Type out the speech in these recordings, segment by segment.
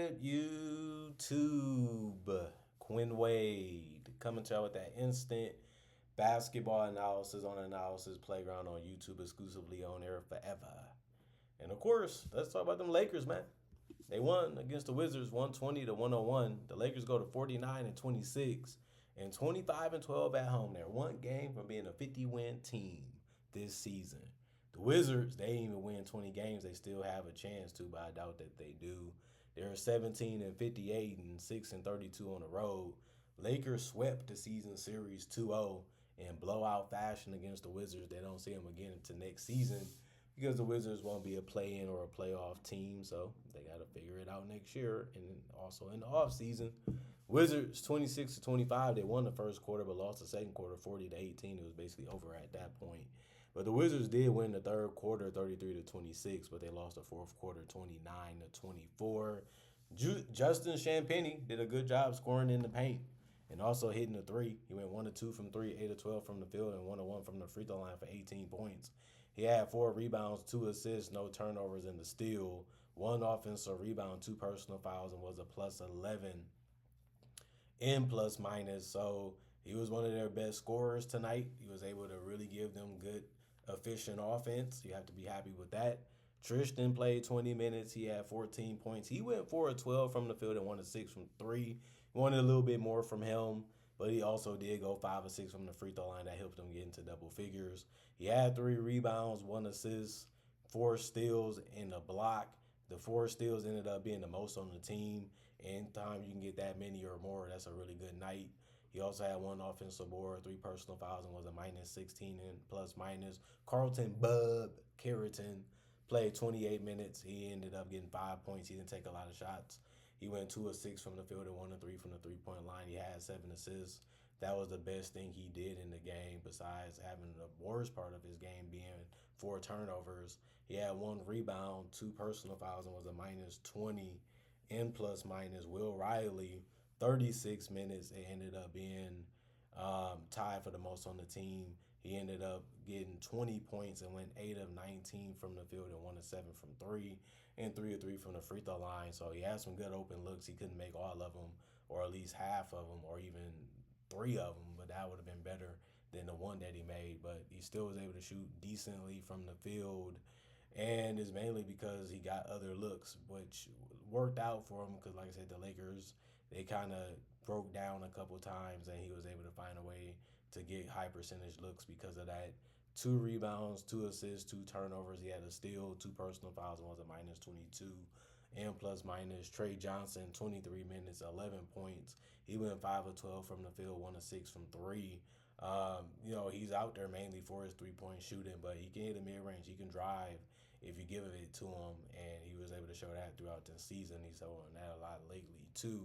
good, YouTube? Quinn Wade coming to you with that instant basketball analysis on Analysis Playground on YouTube, exclusively on air forever. And of course, let's talk about them Lakers, man. They won against the Wizards 120 to 101. The Lakers go to 49 and 26 and 25 and 12 at home. They're one game from being a 50-win team this season. The Wizards, they didn't even win 20 games. They still have a chance to, but I doubt that they do. They're 17 and 58 and 6 and 32 on the road. Lakers swept the season series 2-0 in blowout fashion against the Wizards. They don't see them again until next season because the Wizards won't be a play-in or a playoff team, so they got to figure it out next year and also in the offseason. Wizards 26 to 25. They won the first quarter but lost the second quarter 40 to 18. It was basically over at that point. But the Wizards did win the third quarter 33 to 26, but they lost the fourth quarter 29 to 24. Justin Champagnie did a good job scoring in the paint and also hitting the three. He went 1 of 2 from 3, 8 of 12 from the field, and 1 of 1 from the free throw line for 18 points. He had 4 rebounds, 2 assists, no turnovers in the steal, 1 offensive rebound, 2 personal fouls, and was a plus 11 in plus minus. So he was one of their best scorers tonight. He was able to really give them good, efficient offense. You have to be happy with that. Tristan played 20 minutes. He had 14 points. He went 4 of 12 from the field and 1 of 6 from 3. Wanted a little bit more from him, but he also did go 5 of 6 from the free throw line. That helped him get into double figures. He had 3 rebounds, 1 assist, 4 steals, and a block. The 4 steals ended up being the most on the team. Anytime you can get that many or more, that's a really good night. He also had 1 offensive board, 3 personal fouls, and was a minus 16 in plus minus. Carlton Bub Carrington played 28 minutes. He ended up getting 5 points. He didn't take a lot of shots. He went 2 of 6 from the field and 1 of 3 from the three-point line. He had 7 assists. That was the best thing he did in the game, besides having the worst part of his game being 4 turnovers. He had 1 rebound, 2 personal fouls, and was a minus 20 in plus minus. Will Riley, 36 minutes. It ended up being tied for the most on the team. He ended up getting 20 points and went 8 of 19 from the field and 1 of 7 from 3 and 3 of 3 from the free throw line. So he had some good open looks. He couldn't make all of them or at least half of them or even 3 of them, but that would have been better than the 1 that he made. But he still was able to shoot decently from the field, and it's mainly because he got other looks, which worked out for him because, like I said, the Lakers, they kind of broke down a couple times, and he was able to find a way to get high percentage looks because of that. 2 rebounds, 2 assists, 2 turnovers. He had a steal, 2 personal fouls, and was a minus 22 and plus minus. Trey Johnson, 23 minutes, 11 points. He went 5 of 12 from the field, 1 of 6 from 3. He's out there mainly for his 3-point shooting, but he can hit a mid-range. He can drive if you give it to him, and he was able to show that throughout the season. He's showing that a lot lately, too.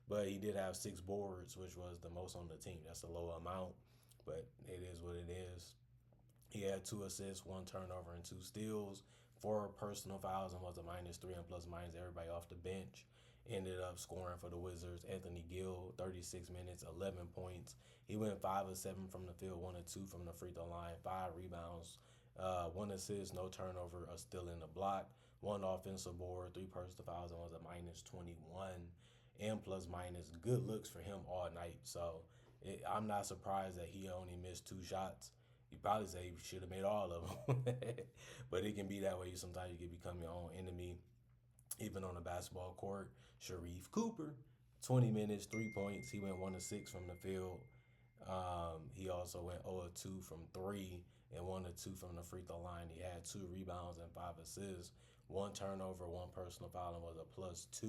But he did have 6 boards, which was the most on the team. That's a low amount, but it is what it is. He had 2 assists, 1 turnover, and 2 steals, 4 personal fouls, and was a minus 3 and plus minus. Everybody off the bench ended up scoring for the Wizards. Anthony Gill, 36 minutes, 11 points. He went 5 of 7 from the field, 1 of 2 from the free throw line, 5 rebounds, 1 assist, no turnover, a steal in the block, 1 offensive board, 3 personal fouls, and was a minus 21 and plus minus. Good looks for him all night. So I'm not surprised that he only missed 2 shots. You probably say he should have made all of them. But it can be that way. Sometimes you can become your own enemy, even on the basketball court. Sharif Cooper, 20 minutes, 3 points. He went 1 of 6 from the field. He also went 0 of 2 from 3 and 1 of 2 from the free throw line. He had 2 rebounds and 5 assists, 1 turnover, 1 personal foul, and was a plus 2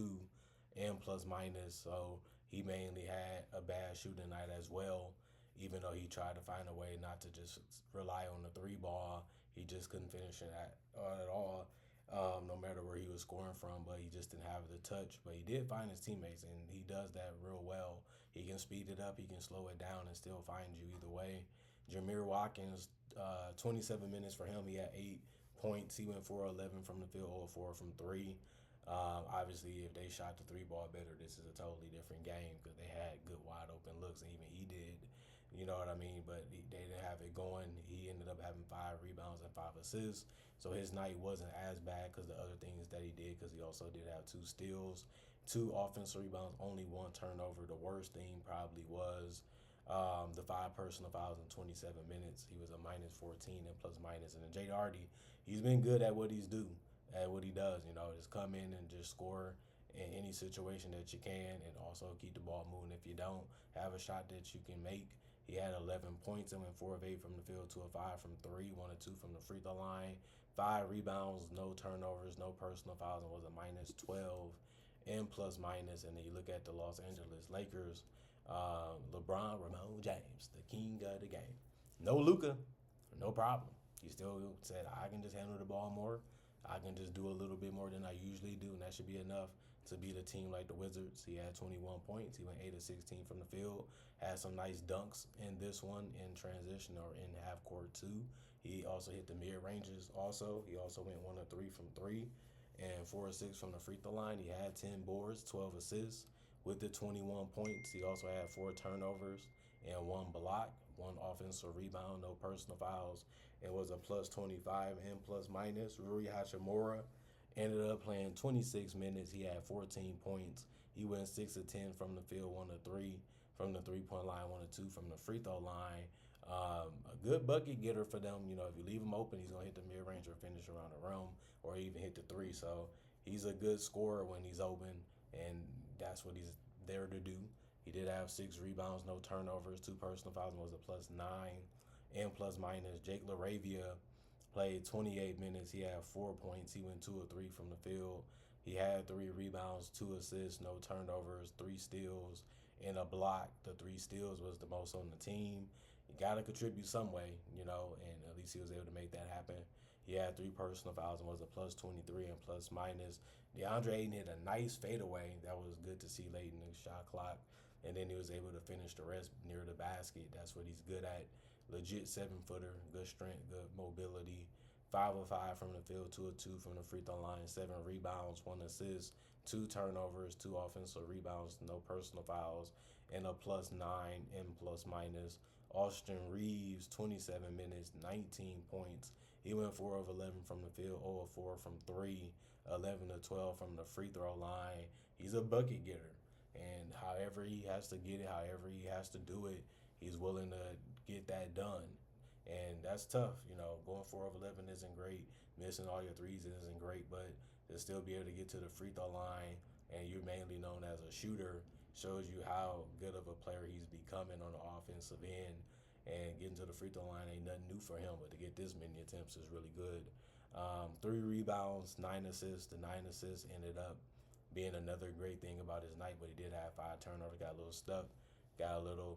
and plus minus. So he mainly had a bad shooting night as well. Even though he tried to find a way not to just rely on the 3 ball, he just couldn't finish it at all, no matter where he was scoring from. But he just didn't have the touch. But he did find his teammates, and he does that real well. He can speed it up, he can slow it down, and still find you either way. Jameer Watkins, 27 minutes for him. He had 8 points. He went 4 of 11 from the field, 0 of 4 from 3. Obviously, if they shot the 3 ball better, this is a totally different game because they had good wide open looks, and even he did. You know what I mean? But they didn't have it going. He ended up having 5 rebounds and 5 assists. So his night wasn't as bad because the other things that he did, because he also did have 2 steals, 2 offensive rebounds, only 1 turnover. The worst thing probably was the 5 personal fouls in 27 minutes. He was a minus 14 and plus minus. And then Jay Hardy, he's been good at what at what he does. Just come in and just score in any situation that you can, and also keep the ball moving. If you don't have a shot that you can make, he had 11 points and went 4 of 8 from the field, 2 of 5 from 3, 1 of 2 from the free throw line, 5 rebounds, no turnovers, no personal fouls, and was a minus 12 and plus minus. And then you look at the Los Angeles Lakers, LeBron Ramon James, the king of the game. No Luka, no problem. He still said, I can just handle the ball more. I can just do a little bit more than I usually do, and that should be enough to beat a team like the Wizards. He had 21 points. He went 8 of 16 from the field. Had some nice dunks in this one in transition or in half court too. He also hit the mid ranges also. He also went 1 of 3 from 3 and 4 of 6 from the free throw line. He had 10 boards, 12 assists with the 21 points. He also had 4 turnovers and 1 block, 1 offensive rebound, no personal fouls, and was a plus 25 and plus minus. Rui Hachimura ended up playing 26 minutes. He had 14 points. He went 6 of 10 from the field, 1 of 3 from the three-point line, 1 of 2 from the free throw line. A good bucket getter for them. If you leave him open, he's going to hit the mid-range or finish around the rim or even hit the 3. So he's a good scorer when he's open, and that's what he's there to do. He did have 6 rebounds, no turnovers, 2 personal fouls, and was a plus 9 and plus minus. Jake LaRavia played 28 minutes. He had 4 points. He went 2 of 3 from the field. He had 3 rebounds, 2 assists, no turnovers, 3 steals, and a block. The 3 steals was the most on the team. You got to contribute some way, and at least he was able to make that happen. He had 3 personal fouls and was a plus 23 and plus minus. DeAndre Ayton hit a nice fadeaway. That was good to see late in the shot clock. And then he was able to finish the rest near the basket. That's what he's good at. Legit 7-footer, good strength, good mobility. 5 of 5 from the field, 2 of 2 from the free throw line, 7 rebounds, 1 assist, 2 turnovers, 2 offensive rebounds, no personal fouls, and a plus 9 and plus minus. Austin Reeves, 27 minutes, 19 points. He went 4 of 11 from the field, 0 of 4 from 3, 11 of 12 from the free throw line. He's a bucket getter. And however he has to get it, however he has to do it, he's willing to get that done. And that's tough. Going 4 of 11 isn't great. Missing all your threes isn't great. But to still be able to get to the free throw line and you're mainly known as a shooter shows you how good of a player he's becoming on the offensive end. And getting to the free throw line ain't nothing new for him. But to get this many attempts is really good. 3 rebounds, 9 assists. The 9 assists ended up being another great thing about his night, but he did have 5 turnovers, got a little stuck, got a little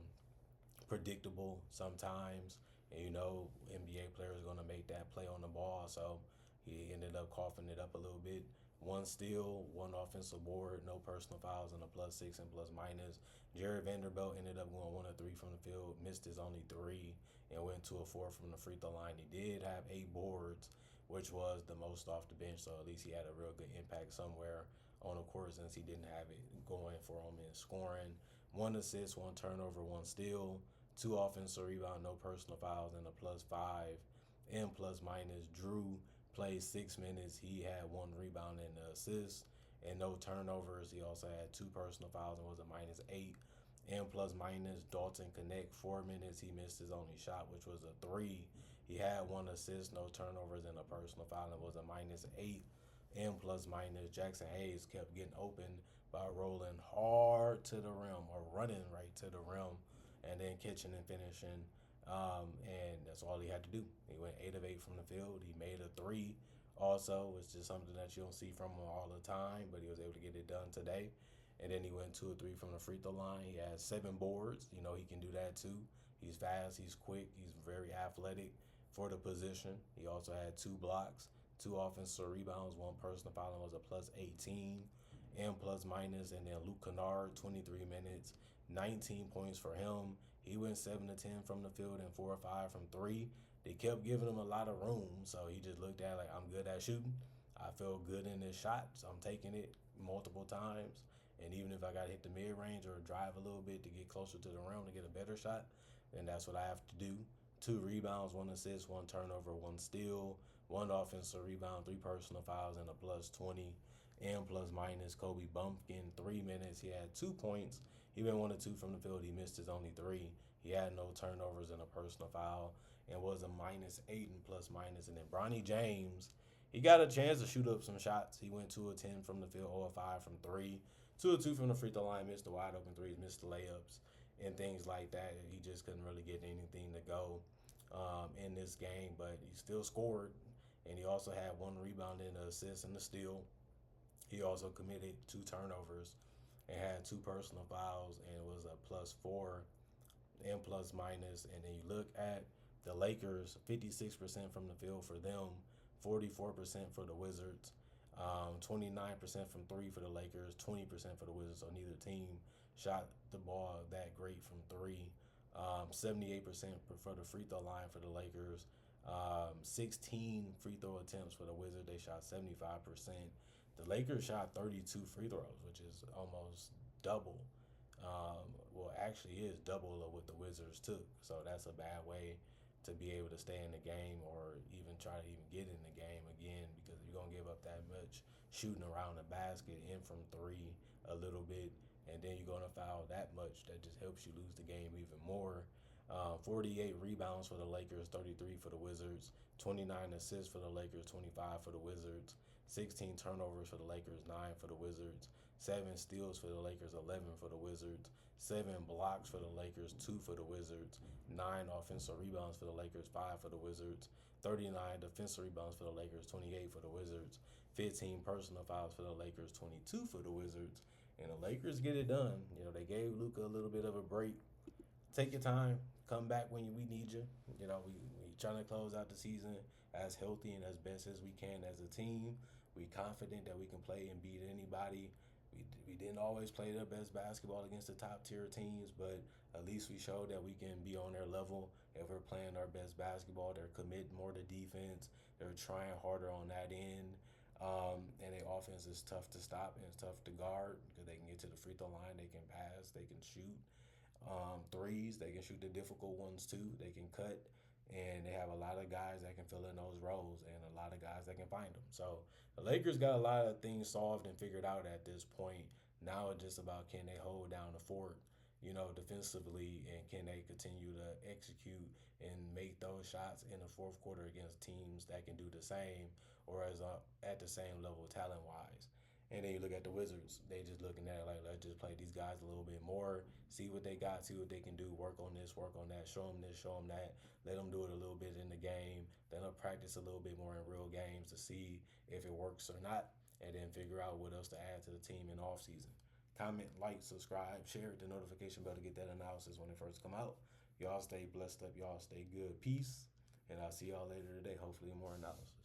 predictable sometimes. And NBA players are going to make that play on the ball, so he ended up coughing it up a little bit. 1 steal, 1 offensive board, no personal fouls, and a plus 6 and plus minus. Jared Vanderbilt ended up going 1 of 3 from the field, missed his only 3, and went 2 of 4 from the free throw line. He did have 8 boards, which was the most off the bench, so at least he had a real good impact somewhere on the court since he didn't have it going for him in scoring. 1 assist, 1 turnover, 1 steal, 2 offensive rebound, no personal fouls, and a plus 5 and plus minus. Drew played 6 minutes. He had 1 rebound and an assist and no turnovers. He also had 2 personal fouls and was a minus 8 and plus minus. Dalton Connect, 4 minutes. He missed his only shot, which was a 3. He had 1 assist, no turnovers, and a personal foul and was a minus 8 and plus minus. Jackson Hayes kept getting open by rolling hard to the rim or running right to the rim and then catching and finishing. And that's all he had to do. He went 8 of 8 from the field. He made a 3 also, which is something that you don't see from him all the time, but he was able to get it done today. And then he went 2 of 3 from the free throw line. He had 7 boards. He can do that too. He's fast, he's quick, he's very athletic for the position. He also had 2 blocks, 2 offensive rebounds, 1 personal foul, and was a plus 18 and plus minus. And then Luke Kennard, 23 minutes, 19 points for him. He went 7 of 10 from the field and 4 or 5 from 3. They kept giving him a lot of room, so he just looked at it like, I'm good at shooting. I feel good in this shot, so I'm taking it multiple times. And even if I got to hit the mid-range or drive a little bit to get closer to the rim to get a better shot, then that's what I have to do. 2 rebounds, 1 assist, 1 turnover, 1 steal, 1 offensive rebound, 3 personal fouls, and a plus 20 and plus minus. Kobe bumped in 3 minutes. He had 2 points. He went 1 of 2 from the field. He missed his only three. He had no turnovers and a personal foul and was a -8 in plus minus. And then Bronny James, he got a chance to shoot up some shots. He went 2 of 10 from the field, 0 of 5 from three, 2 of 2 from the free throw line, missed the wide open threes, missed the layups, and things like that. He just couldn't really get anything to go in this game, but he still scored. And he also had 1 rebound and an assist and a steal. He also committed 2 turnovers and had 2 personal fouls, and it was a +4 and plus minus. And then you look at the Lakers, 56% from the field for them, 44% for the Wizards, 29% from three for the Lakers, 20% for the Wizards. So neither team shot the ball that great from three. 78% for the free throw line for the Lakers. 16 free throw attempts for the Wizards. They shot 75%. The Lakers shot 32 free throws, which is almost double. Well, actually is double of what the Wizards took. So that's a bad way to be able to stay in the game or even try to even get in the game again, because if you're going to give up that much shooting around the basket in from three a little bit, and then you're going to foul that much, that just helps you lose the game even more. 48 rebounds for the Lakers, 33 for the Wizards, 29 assists for the Lakers, 25 for the Wizards, 16 turnovers for the Lakers, 9 for the Wizards, 7 steals for the Lakers, 11 for the Wizards, 7 blocks for the Lakers, 2 for the Wizards, 9 offensive rebounds for the Lakers, 5 for the Wizards, 39 defensive rebounds for the Lakers, 28 for the Wizards, 15 personal fouls for the Lakers, 22 for the Wizards. And the Lakers get it done. You know, they gave Luka a little bit of a break. Take your time. Come back when we need you. You know, we trying to close out the season as healthy and as best as we can as a team. We confident that we can play and beat anybody. We didn't always play the best basketball against the top tier teams, but at least we showed that we can be on their level if we're playing our best basketball. They're committing more to defense. They're trying harder on that end. And their offense is tough to stop and it's tough to guard because they can get to the free throw line, they can pass, they can shoot threes, they can shoot the difficult ones too, they can cut, and they have a lot of guys that can fill in those roles and a lot of guys that can find them. So the Lakers got a lot of things solved and figured out at this point. Now it's just about can they hold down the fort, you know, defensively, and can they continue to execute and make those shots in the fourth quarter against teams that can do the same or as at the same level talent wise. And then you look at the Wizards, they just looking at it like, let's just play these guys a little bit more, see what they got, see what they can do, work on this, work on that, show them this, show them that, let them do it a little bit in the game, then they'll practice a little bit more in real games to see if it works or not, and then figure out what else to add to the team in off season. Comment, like, subscribe, share the notification bell to get that analysis when it first come out. Y'all stay blessed up. Y'all stay good. Peace. And I'll see y'all later today. Hopefully more analysis.